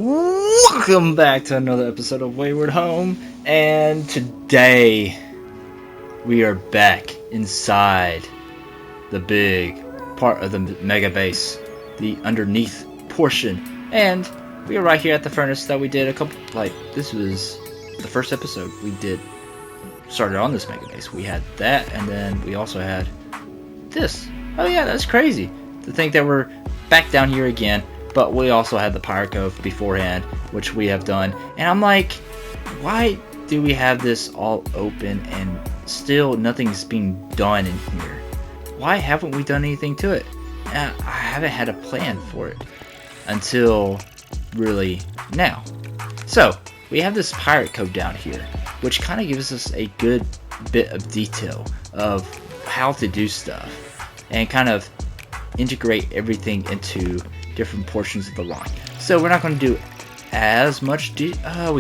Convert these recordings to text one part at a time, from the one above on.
Welcome back to another episode of Wayward Home, and today we are back inside the big part of the mega base, the underneath portion, and we are right here at the furnace that we did this was the first episode we started on this mega base. We had that, and then we also had this. Oh yeah, that's crazy to think that we're back down here again. But we also had the Pirate Cove beforehand, which we have done. And I'm like, why do we have this all open and still nothing's being done in here? Why haven't we done anything to it? I haven't had a plan for it until really now. So, we have this Pirate Cove down here, which kind of gives us a good bit of detail of how to do stuff and kind of integrate everything into different portions of the rock. So we're not going to do as much we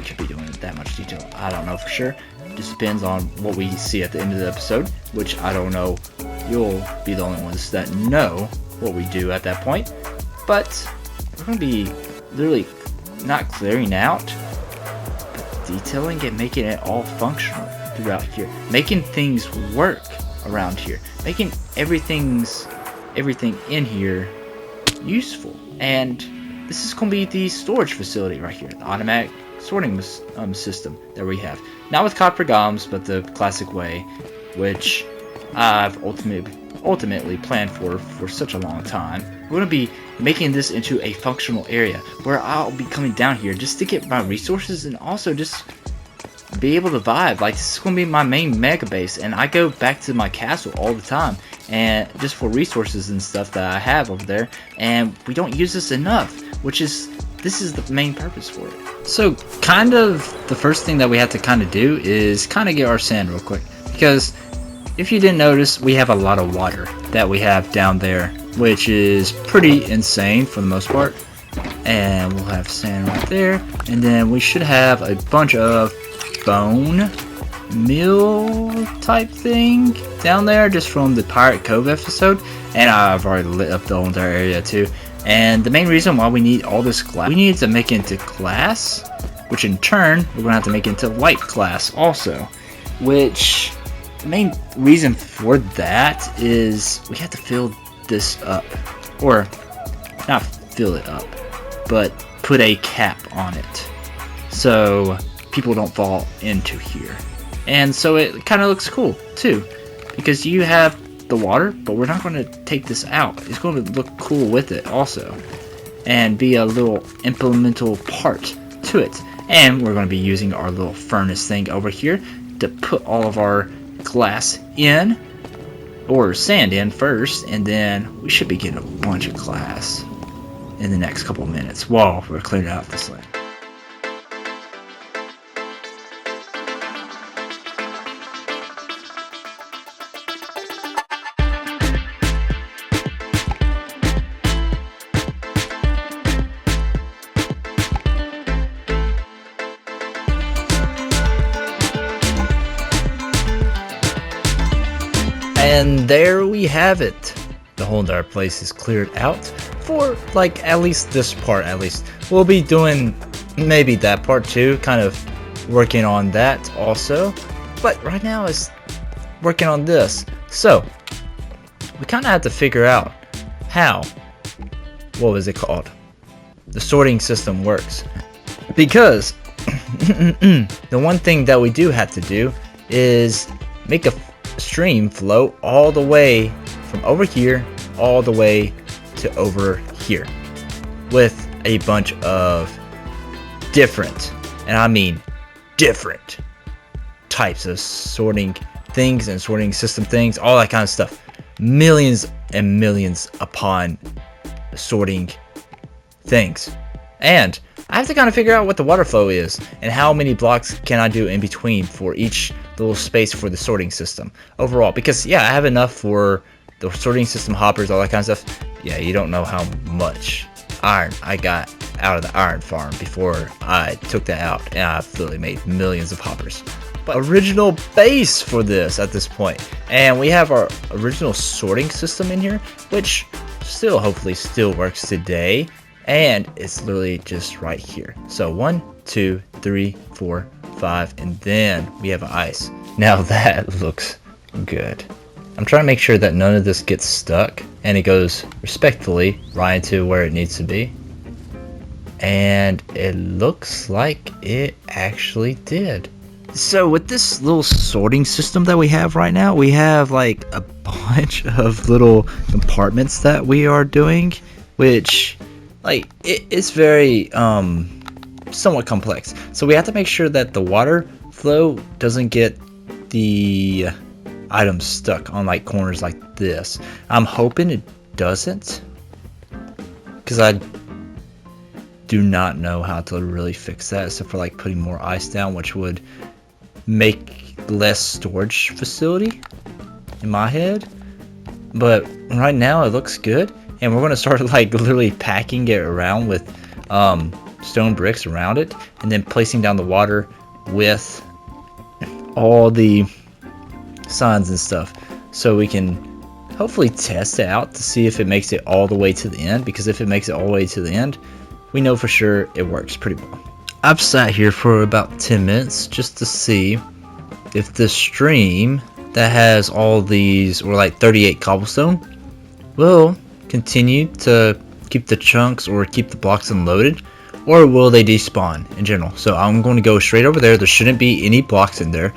could be doing that much detail. I don't know for sure. It just depends on what we see at the end of the episode, which I don't know. You'll be the only ones that know what we do at that point. But we're going to be literally not clearing out, but detailing and making it all functional throughout here. Making things work around here. Making everything in here useful. And this is going to be the storage facility right here, the automatic sorting system that we have, not with copper golems, but the classic way, which I've ultimately planned for such a long time. We're going to be making this into a functional area where I'll be coming down here just to get my resources and also just be able to vibe. Like, this is going to be my main mega base, and I go back to my castle all the time and just for resources and stuff that I have over there, and we don't use this enough, this is the main purpose for it. So kind of the first thing that we have to kind of do is kind of get our sand real quick, because if you didn't notice, we have a lot of water that we have down there, which is pretty insane for the most part. And we'll have sand right there, and then we should have a bunch of bone meal type thing down there just from the Pirate Cove episode, and I've already lit up the whole entire area too. And the main reason why we need all this glass, we need to make it into glass, which in turn we're gonna have to make it into light glass also, which the main reason for that is we have to fill this up, or not fill it up, but put a cap on it so people don't fall into here. And so it kind of looks cool too, because you have the water, but we're not going to take this out. It's going to look cool with it also, and be a little implemental part to it. And we're going to be using our little furnace thing over here to put all of our glass in, or sand in first, and then we should be getting a bunch of glass in the next couple of minutes while we're clearing out this land. And there we have it. The whole entire place is cleared out for, like, at least this part. At least we'll be doing maybe that part too, kind of working on that also, but right now is working on this. So we kind of have to figure out how, what was it called, the sorting system works, because the one thing that we do have to do is make a stream flow all the way from over here all the way to over here with a bunch of different, and I mean different, types of sorting things and sorting system things, all that kind of stuff. Millions and millions upon sorting things. And I have to kind of figure out what the water flow is and how many blocks can I do in between for each little space for the sorting system overall, because yeah, I have enough for the sorting system, hoppers, all that kind of stuff. Yeah, you don't know how much iron I got out of the iron farm before I took that out, and I've literally made millions of hoppers. But original base for this at this point, and we have our original sorting system in here, which still hopefully still works today. and it's literally just right here. So 1, 2, 3, 4, 5, and then we have ice. Now that looks good. I'm trying to make sure that none of this gets stuck, and it goes respectfully right into where it needs to be. And it looks like it actually did. So with this little sorting system that we have right now, we have like a bunch of little compartments that we are doing, which like it's very somewhat complex. So we have to make sure that the water flow doesn't get the items stuck on like corners like this. I'm hoping it doesn't, because I do not know how to really fix that except for like putting more ice down, which would make less storage facility in my head. But right now it looks good, and we're going to start like literally packing it around with stone bricks around it, and then placing down the water with all the signs and stuff, so we can hopefully test it out to see if it makes it all the way to the end, because if it makes it all the way to the end, we know for sure it works pretty well. I've sat here for about 10 minutes just to see if the stream that has all these, or like 38 cobblestone, will continue to keep the chunks or keep the blocks unloaded, or will they despawn in general. So I'm going to go straight over there. There shouldn't be any blocks in there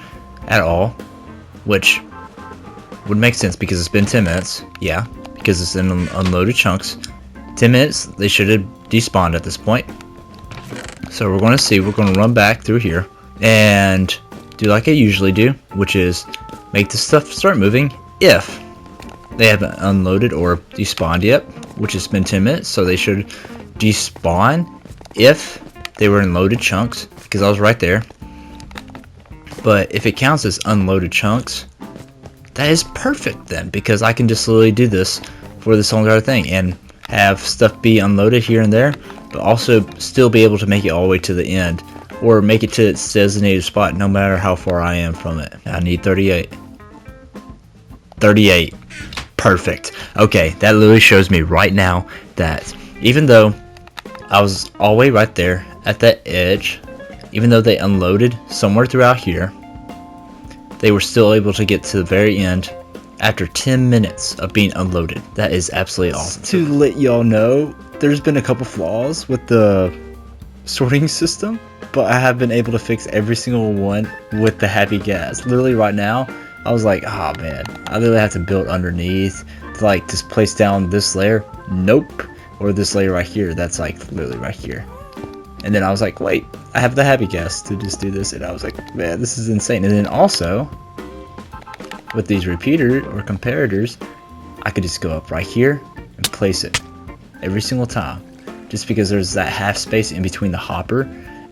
at all, which would make sense because it's been 10 minutes. Yeah, because it's in unloaded chunks. 10 minutes, they should have despawned at this point. So we're going to see, we're going to run back through here and do like I usually do, which is make the stuff start moving if they haven't unloaded or despawned yet, which has been 10 minutes, so they should despawn if they were in loaded chunks, because I was right there. But if it counts as unloaded chunks, that is perfect then, because I can just literally do this for this whole entire thing and have stuff be unloaded here and there, but also still be able to make it all the way to the end, or make it to its designated spot no matter how far I am from it. I need 38. 38. Perfect. Okay, that literally shows me right now that even though I was all the way right there at that edge, even though they unloaded somewhere throughout here, they were still able to get to the very end after 10 minutes of being unloaded. That is absolutely awesome. To let y'all know, there's been a couple flaws with the sorting system, but I have been able to fix every single one with the happy gas. Literally right now, I was like, oh man, I literally have to build underneath to like just place down this layer. Nope. Or this layer right here, that's like literally right here. And then I was like, wait, I have the happy gas to just do this, and I was like, man, this is insane. And then also with these repeater or comparators, I could just go up right here and place it every single time, just because there's that half space in between the hopper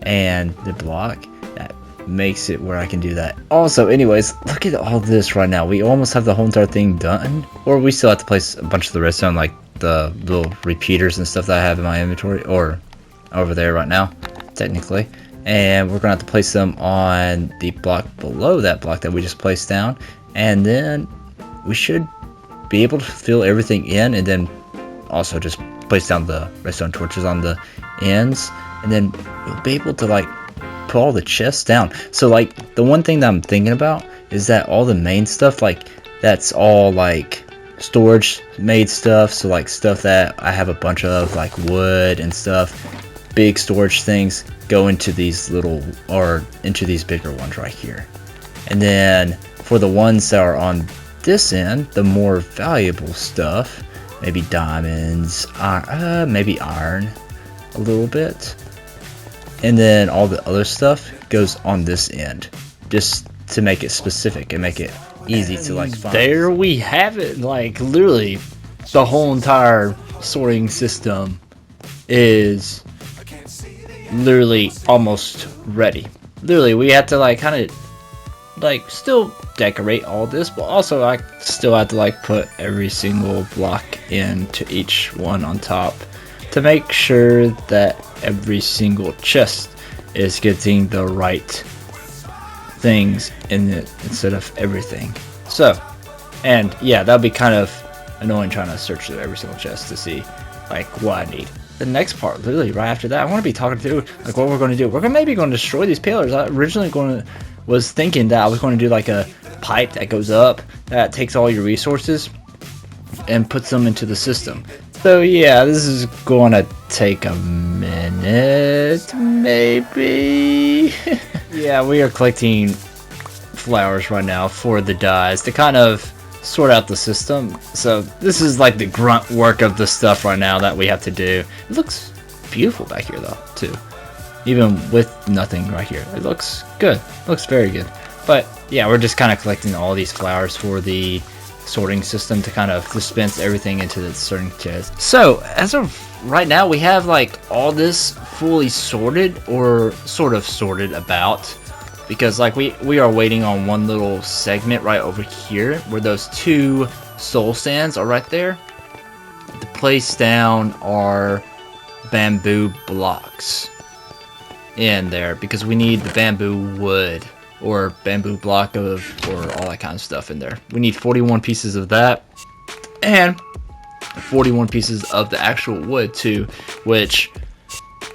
and the block that makes it where I can do that. Also, anyways, look at all this right now. We almost have the whole entire thing done, or we still have to place a bunch of the redstone, like the little repeaters and stuff that I have in my inventory, or over there right now technically, and we're gonna have to place them on the block below that block that we just placed down, and then we should be able to fill everything in, and then also just place down the redstone torches on the ends, and then we'll be able to like put all the chests down. So like the one thing that I'm thinking about is that all the main stuff, like that's all like storage made stuff, so like stuff that I have a bunch of, like wood and stuff, big storage things, go into these little, or into these bigger ones right here. And then for the ones that are on this end, the more valuable stuff, maybe diamonds, maybe iron a little bit, and then all the other stuff goes on this end, just to make it specific and make it easy to like find. There we have it. Like literally the whole entire sorting system is literally almost ready. Literally we have to like kind of like still decorate all this, but also I still have to like put every single block into each one on top to make sure that every single chest is getting the right things in it instead of everything. So, and yeah, that'd be kind of annoying trying to search through every single chest to see like what I need. the next part, literally right after that. I want to be talking through like what we're going to do. We're maybe going to destroy these pillars. I originally was thinking that I was going to do like a pipe that goes up that takes all your resources and puts them into the system. So yeah, this is going to take a minute, maybe. Yeah, we are collecting flowers right now for the dyes to kind of sort out the system. So this is like the grunt work of the stuff right now that we have to do. It looks beautiful back here though, too. Even with nothing right here. It looks good. It looks very good. But yeah, we're just kind of collecting all these flowers for the sorting system to kind of dispense everything into the sorting chest. So as of right now, we have like all this fully sorted, or sort of sorted about, because like we are waiting on one little segment right over here where those 2 soul sands are right there. To place down our bamboo blocks in there, because we need the bamboo wood or bamboo block or all that kind of stuff in there. We need 41 pieces of that and 41 pieces of the actual wood too, which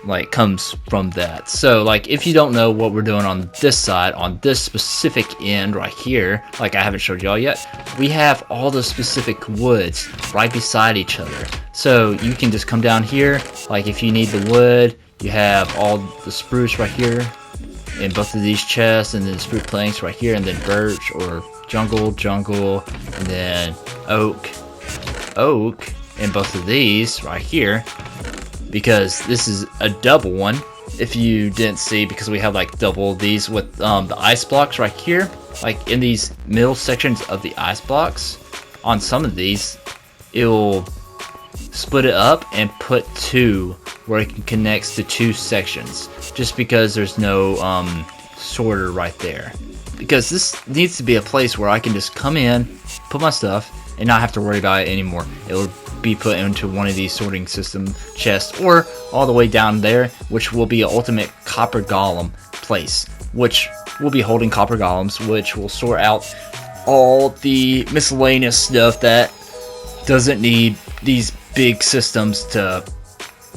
like comes from that. So like if you don't know what we're doing on this side, on this specific end right here, like I haven't showed y'all yet, we have all the specific woods right beside each other. So you can just come down here, like if you need the wood, you have all the spruce right here in both of these chests, and then spruce planks right here, and then birch or jungle, and then oak in both of these right here, because this is a double one. If you didn't see, because we have like double these with the ice blocks right here, like in these middle sections of the ice blocks, on some of these it'll split it up and put 2 where it connects the 2 sections, just because there's no sorter right there. Because this needs to be a place where I can just come in, put my stuff, and not have to worry about it anymore. It will be put into one of these sorting system chests, or all the way down there, which will be an ultimate copper golem place, which will be holding copper golems, which will sort out all the miscellaneous stuff that doesn't need these big systems to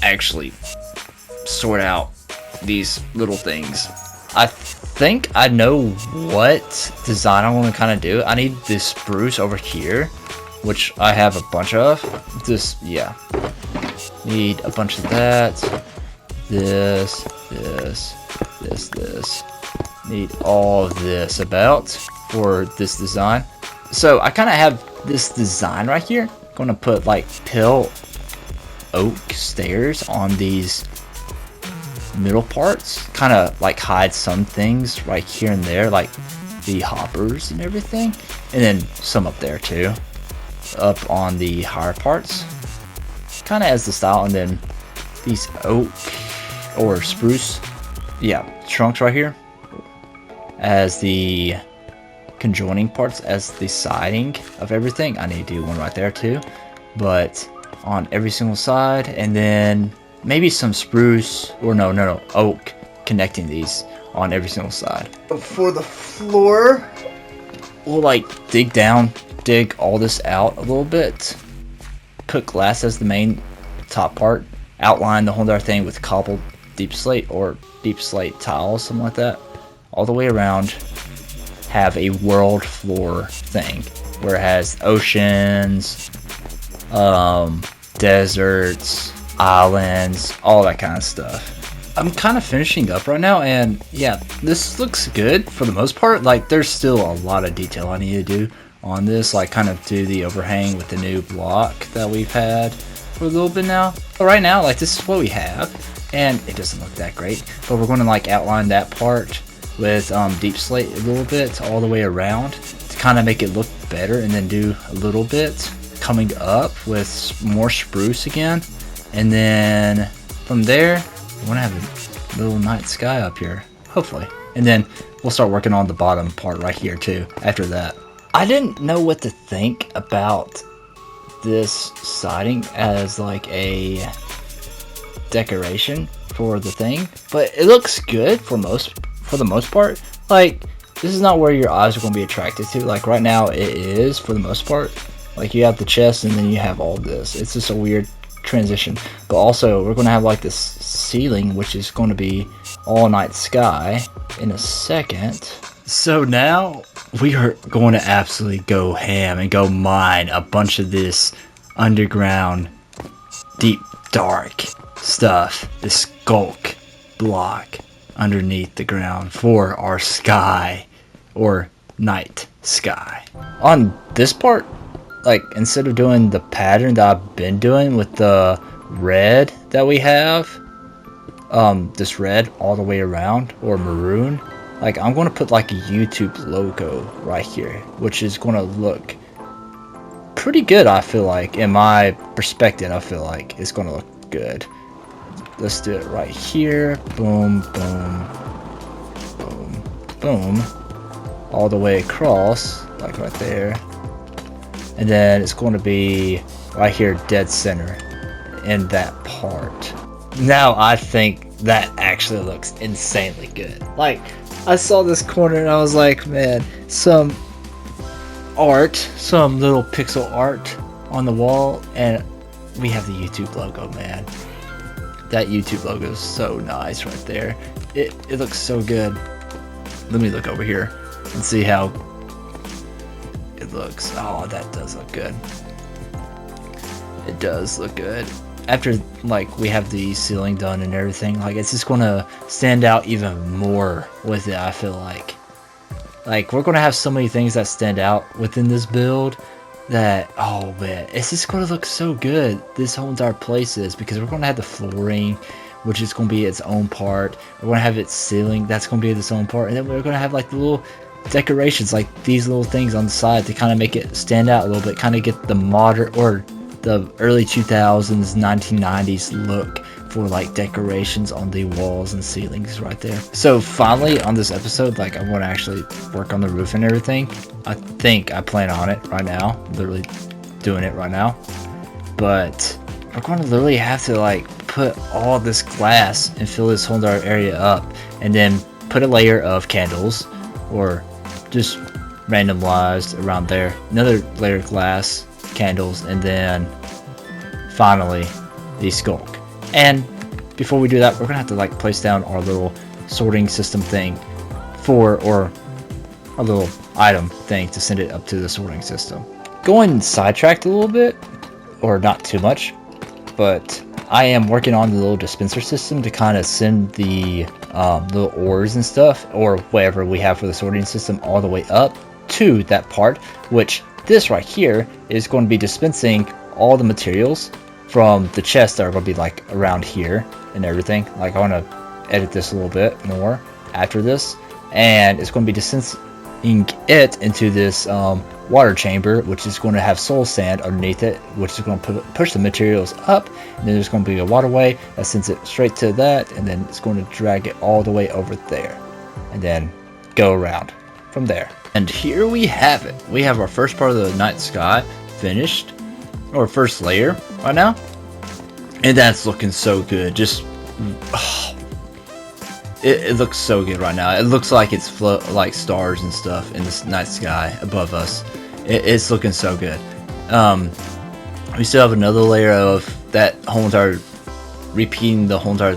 actually sort out these little things. I think I know what design I want to kind of do. I need this spruce over here, which I have a bunch of. Yeah. Need a bunch of that. This. Need all of this about for this design. So I kind of have this design right here. I'm going to put like pale oak stairs on these middle parts, kind of like hide some things right here and there, like the hoppers and everything, and then some up there too, up on the higher parts, kind of as the style. And then these oak or spruce, yeah, trunks right here as the conjoining parts, as the siding of everything. I need to do one right there too, but on every single side. And then maybe some spruce, or no, oak connecting these on every single side. For the floor, we'll like dig all this out a little bit, put glass as the main top part, outline the whole entire thing with cobbled deep slate or deep slate tiles, something like that, all the way around. Have a world floor thing where it has oceans, deserts, islands, all that kind of stuff. I'm kind of finishing up right now, and yeah, this looks good for the most part. Like there's still a lot of detail I need to do on this, like kind of do the overhang with the new block that we've had for a little bit now. But right now, like this is what we have, and it doesn't look that great, but we're going to like outline that part with deep slate a little bit all the way around to kind of make it look better, and then do a little bit coming up with more spruce again. And then from there, I want to have a little night sky up here, hopefully. And then we'll start working on the bottom part right here too after that. I didn't know what to think about this siding as like a decoration for the thing, but it looks good for the most part. Like this is not where your eyes are going to be attracted to. Like right now it is for the most part. Like you have the chest, and then you have all this. It's just a weird transition. But also, we're going to have like this ceiling, which is going to be all night sky in a second. So now we are going to absolutely go ham and go mine a bunch of this underground, deep, dark stuff, this skulk block underneath the ground for our sky or night sky. On this part, like, instead of doing the pattern that I've been doing with the red that we have, this red all the way around, or maroon, like, I'm going to put like a YouTube logo right here, which is going to look pretty good. I feel like, in my perspective, I feel like it's going to look good. Let's do it right here. Boom, boom, boom, boom, all the way across, like right there. And then it's going to be right here, dead center, in that part. Now I think that actually looks insanely good. Like, I saw this corner and I was like, man, some art, some little pixel art on the wall, and we have the YouTube logo, man. That YouTube logo is so nice right there. It looks so good. Let me look over here and see how it looks. Oh, that does look good. It does look good. After, like, we have the ceiling done and everything, like, it's just gonna stand out even more with it, I feel like. Like, we're gonna have so many things that stand out within this build that, oh man, it's just gonna look so good, this whole entire place is, because we're gonna have the flooring, which is gonna be its own part. We're gonna have its ceiling, that's gonna be its own part, and then we're gonna have like the little decorations, like these little things on the side to kind of make it stand out a little bit, kind of get the modern or the early 2000s, 1990s look for like decorations on the walls and ceilings right there. So finally on this episode, like, I'm going to actually work on the roof and everything. I think I plan on it right now, literally doing it right now. But we're going to literally have to like put all this glass and fill this whole entire area up, and then put a layer of candles or just randomized around there, another layer of glass, candles, and then finally the skulk. And before we do that, we're gonna have to like place down our little sorting system thing or a little item thing to send it up to the sorting system. Going sidetracked a little bit, or not too much, but I am working on the little dispenser system to kind of send the little ores and stuff, or whatever we have for the sorting system, all the way up to that part, which this right here is going to be dispensing all the materials from the chests that are going to be like around here and everything. Like, I want to edit this a little bit more after this, and it's going to be dispensing it into this water chamber, which is going to have soul sand underneath it, which is going to push the materials up, and then there's going to be a waterway that sends it straight to that, and then it's going to drag it all the way over there, and then go around from there. And here we have it. We have our first part of the night sky finished, or first layer right now, and that's looking so good. Just it looks so good right now. It looks like it's like stars and stuff in this night sky above us. It's looking so good. We still have another layer of that whole entire, repeating the whole entire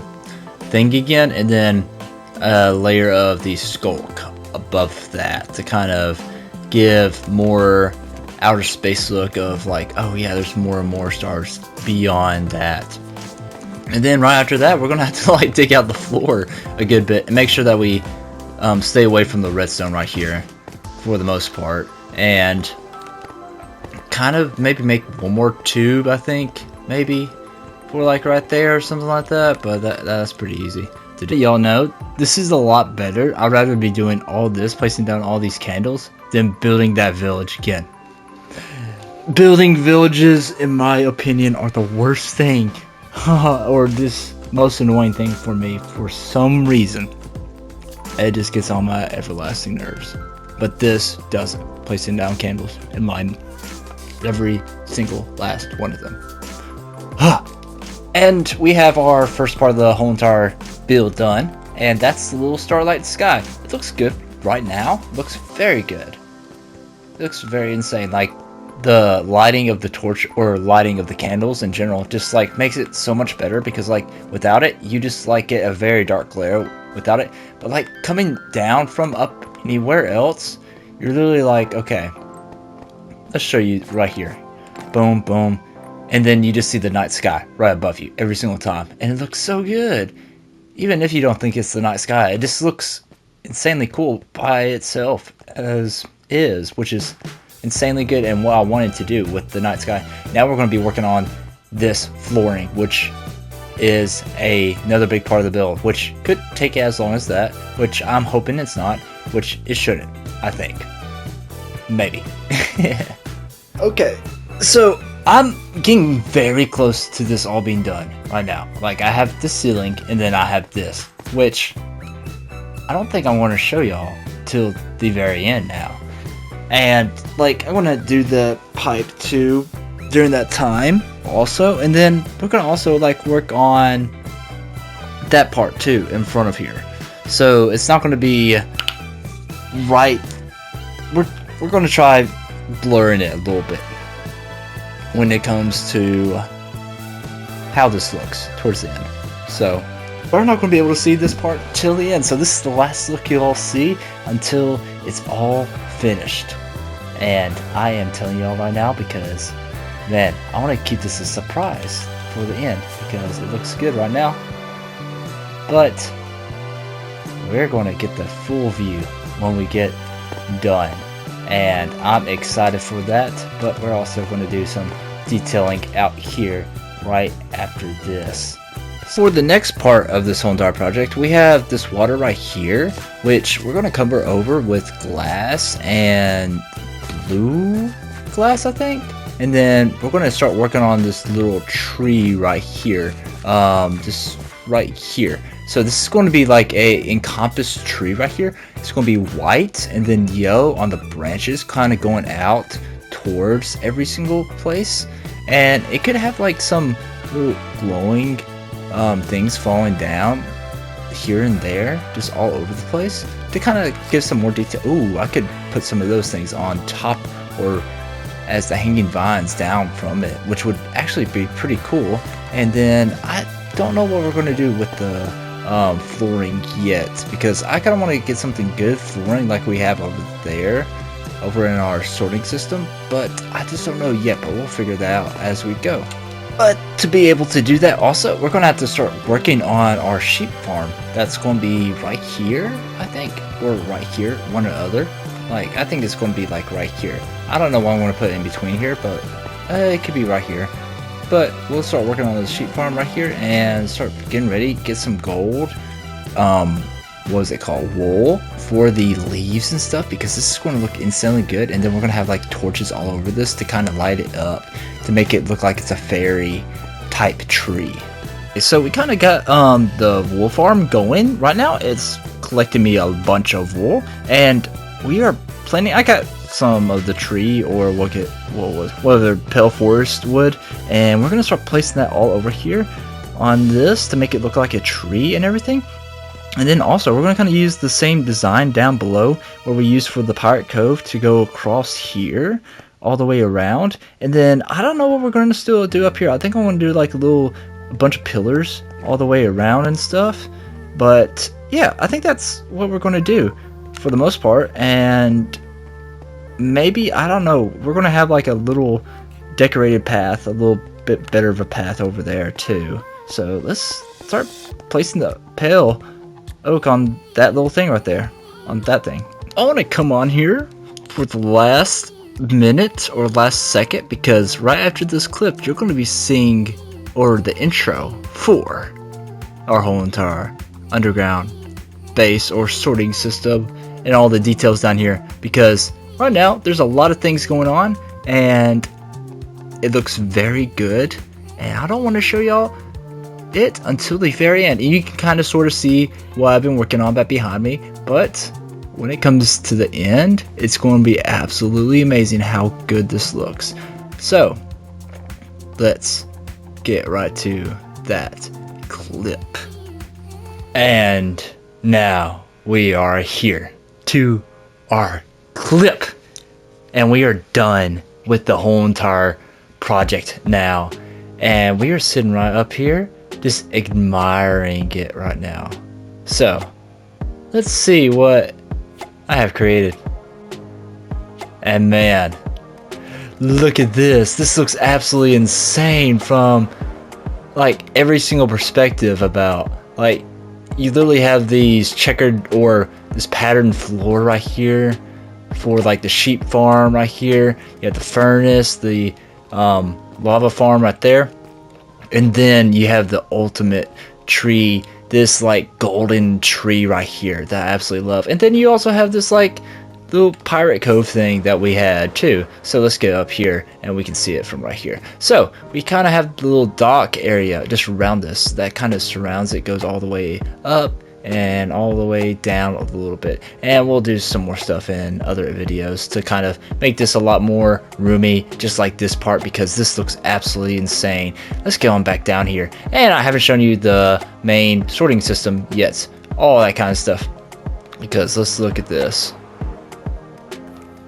thing again, and then a layer of the skulk above that to kind of give more outer space look of like, oh yeah, there's more and more stars beyond that. And then right after that, we're gonna have to like dig out the floor a good bit and make sure that we stay away from the redstone right here for the most part, and kind of maybe make one more tube, I think, maybe for like right there or something like that. But that's pretty easy to do. Y'all know this is a lot better. I'd rather be doing all this, placing down all these candles, than building that village again. Building villages, in my opinion, are the worst thing, or this most annoying thing for me for some reason. It just gets on my everlasting nerves. But this doesn't. Placing down candles in mine, every single last one of them. And we have our first part of the whole entire build done, and that's the little starlight sky. It looks good right now. It looks very good. It looks very insane. Like, the lighting of the torch or lighting of the candles in general just like makes it so much better, because like without it you just like get a very dark glare without it, but like coming down from up anywhere else, you're literally like, okay, let's show you right here, boom boom, and then you just see the night sky right above you every single time, and it looks so good. Even if you don't think it's the night sky, it just looks insanely cool by itself as is, which is insanely good and what I wanted to do with the night sky. Now we're going to be working on this flooring, which is another big part of the build, which could take as long as that, which I'm hoping it's not, which it shouldn't, I think. Maybe. Okay, so I'm getting very close to this all being done right now. Like, I have the ceiling, and then I have this, which I don't think I want to show y'all till the very end now. And like, I want to do the pipe too during that time also, and then we're gonna also like work on that part too in front of here. So it's not going to be right. We're going to try blurring it a little bit when it comes to how this looks towards the end. So we're not going to be able to see this part till the end. So this is the last look you'll all see until it's all finished. And I am telling y'all right now because, man, I want to keep this a surprise for the end because it looks good right now. But we're going to get the full view when we get done. And I'm excited for that, but we're also going to do some detailing out here right after this. For the next part of this whole entire project, we have this water right here, which we're going to cover over with glass and blue glass, I think. And then we're going to start working on this little tree right here, just right here. So this is going to be like a encompassed tree right here. It's going to be white and then yellow on the branches, kind of going out towards every single place. And it could have like some little glowing things falling down here and there, just all over the place, to kind of give some more detail. Ooh, I could put some of those things on top or as the hanging vines down from it, which would actually be pretty cool. And then I don't know what we're going to do with the flooring yet, because I kind of want to get something good flooring like we have over there, over in our sorting system, but I just don't know yet, but we'll figure that out as we go. But to be able to do that also, we're going to have to start working on our sheep farm. That's going to be right here, I think, or right here, one or the other. Like, I think it's going to be like right here. I don't know what I'm going to put in between here, but it could be right here. But we'll start working on the sheep farm right here and start getting ready, get some gold, what is it called, wool, for the leaves and stuff, because this is going to look insanely good. And then we're going to have like torches all over this to kind of light it up, to make it look like it's a fairy type tree. So we kind of got the wool farm going right now. It's collecting me a bunch of wool, and we are planning, I got some of the tree, or we'll get what other pale forest wood, and we're gonna start placing that all over here on this to make it look like a tree and everything. And then also we're gonna kind of use the same design down below where we used for the Pirate Cove to go across here all the way around. And then I don't know what we're gonna still do up here. I think I want to do like a bunch of pillars all the way around and stuff. But yeah, I think that's what we're gonna do for the most part. And maybe, I don't know, we're gonna have like a little decorated path, a little bit better of a path over there too. So let's start placing the pale oak on that little thing right there, on that thing. I want to come on here for the last minute or last second, because right after this clip you're going to be seeing, or the intro for our whole entire underground base or sorting system and all the details down here, because right now there's a lot of things going on and it looks very good, and I don't want to show y'all it until the very end. And you can kind of sort of see what I've been working on back behind me, but when it comes to the end, it's going to be absolutely amazing how good this looks. So let's get right to that clip. And now we are here to our clip, and we are done with the whole entire project now. And we are sitting right up here, just admiring it right now. So, let's see what I have created. And man, look at this. This looks absolutely insane from like every single perspective about, like, you literally have these checkered or this patterned floor right here for like the sheep farm right here. You have the furnace, the lava farm right there. And then you have the ultimate tree, this like golden tree right here that I absolutely love. And then you also have this like little pirate cove thing that we had too. So let's get up here and we can see it from right here. So we kind of have the little dock area just around us that kind of surrounds it, goes all the way up and all the way down a little bit. And we'll do some more stuff in other videos to kind of make this a lot more roomy, just like this part, because this looks absolutely insane. Let's go on back down here. And I haven't shown you the main sorting system yet, all that kind of stuff, because let's look at this.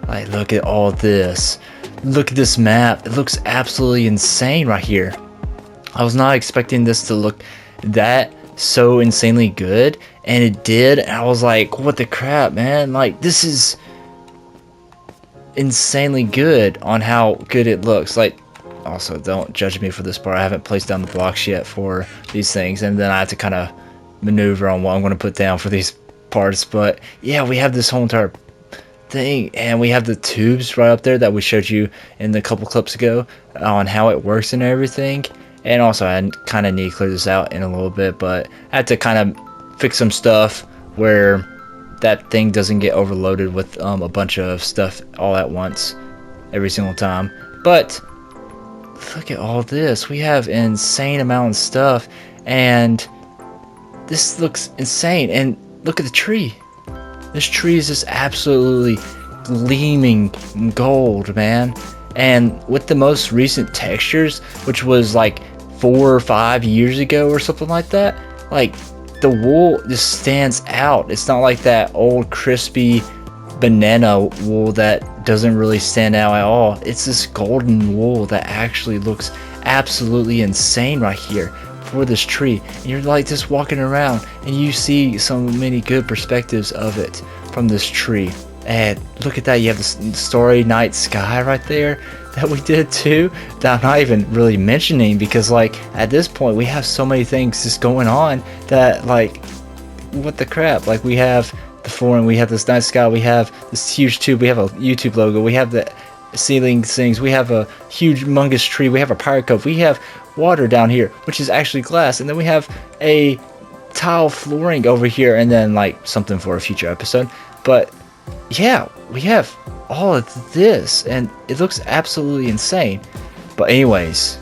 Like, look at all this. Look at this map. It looks absolutely insane right here. I was not expecting this to look that so insanely good, and it did. And I was like, what the crap, man? Like, this is insanely good on how good it looks. Like, also, don't judge me for this part. I haven't placed down the blocks yet for these things, and then I have to kind of maneuver on what I'm going to put down for these parts. But yeah, we have this whole entire thing, and we have the tubes right up there that we showed you in the couple clips ago on how it works and everything. And also, I kind of need to clear this out in a little bit, but I had to kind of fix some stuff where that thing doesn't get overloaded with a bunch of stuff all at once every single time. But look at all this. We have an insane amount of stuff, and this looks insane. And look at the tree. This tree is just absolutely gleaming gold, man. And with the most recent textures, which was like 4 or 5 years ago or something like that, like, the wool just stands out. It's not like that old crispy banana wool that doesn't really stand out at all. It's this golden wool that actually looks absolutely insane right here for this tree. And you're like just walking around and you see so many good perspectives of it from this tree. And look at that, you have the starry night sky right there that we did too, that I'm not even really mentioning, because like at this point we have so many things just going on that, like, what the crap. Like, we have the flooring, we have this night sky, we have this huge tube, we have a YouTube logo, we have the ceiling things, we have a huge humongous tree, we have a pirate cove, we have water down here, which is actually glass, and then we have a tile flooring over here, and then like something for a future episode. But yeah, we have all of this, and it looks absolutely insane. But anyways,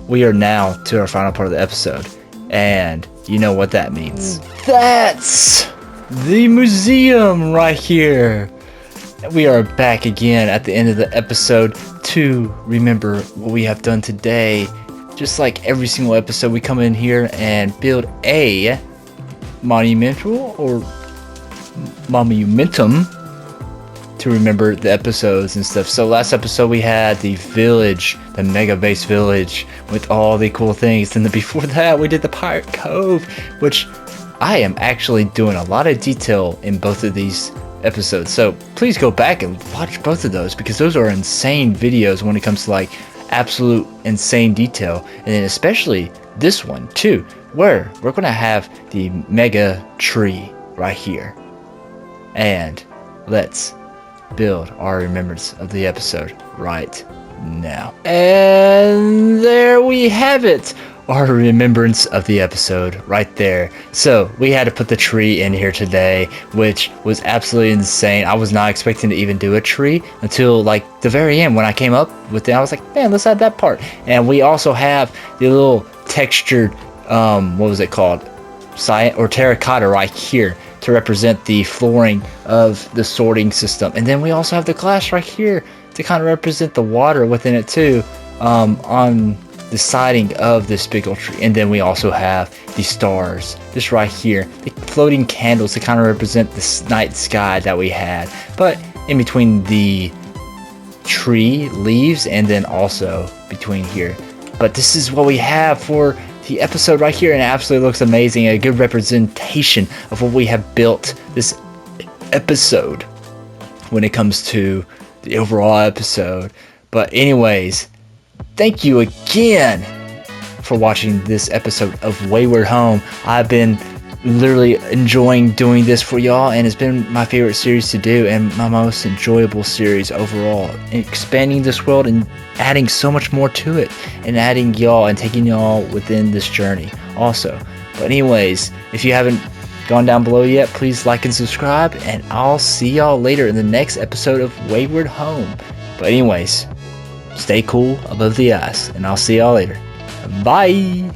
we are now to our final part of the episode, and you know what that means. That's the museum right here. We are back again at the end of the episode to remember what we have done today. Just like every single episode, we come in here and build a monumental or monumentum to remember the episodes and stuff. So last episode we had the village, the mega base village with all the cool things. And then before that we did the pirate cove, which I am actually doing a lot of detail in both of these episodes. So please go back and watch both of those, because those are insane videos when it comes to like absolute insane detail. And then especially this one too, where we're going to have the mega tree right here. And let's build our remembrance of the episode right now. And there we have it, our remembrance of the episode right there. So we had to put the tree in here today, which was absolutely insane. I was not expecting to even do a tree until like the very end when I came up with it. I was like, man, let's add that part. And we also have the little textured what was it called, cyan or terracotta right here to represent the flooring of the sorting system. And then we also have the glass right here to kind of represent the water within it too, on the siding of this big old tree. And then we also have the stars just right here, the floating candles to kind of represent this night sky that we had. But in between the tree leaves, and then also between here. But this is what we have for the episode right here, and it absolutely looks amazing. A good representation of what we have built this episode when it comes to the overall episode. But anyways, thank you again for watching this episode of Wayward Home. I've been literally enjoying doing this for y'all, and it's been my favorite series to do and my most enjoyable series overall, expanding this world and adding so much more to it, and adding y'all and taking y'all within this journey also. But anyways, if you haven't gone down below yet, please like and subscribe, and I'll see y'all later in the next episode of Wayward Home. But anyways, stay cool above the ice, and I'll see y'all later. Bye.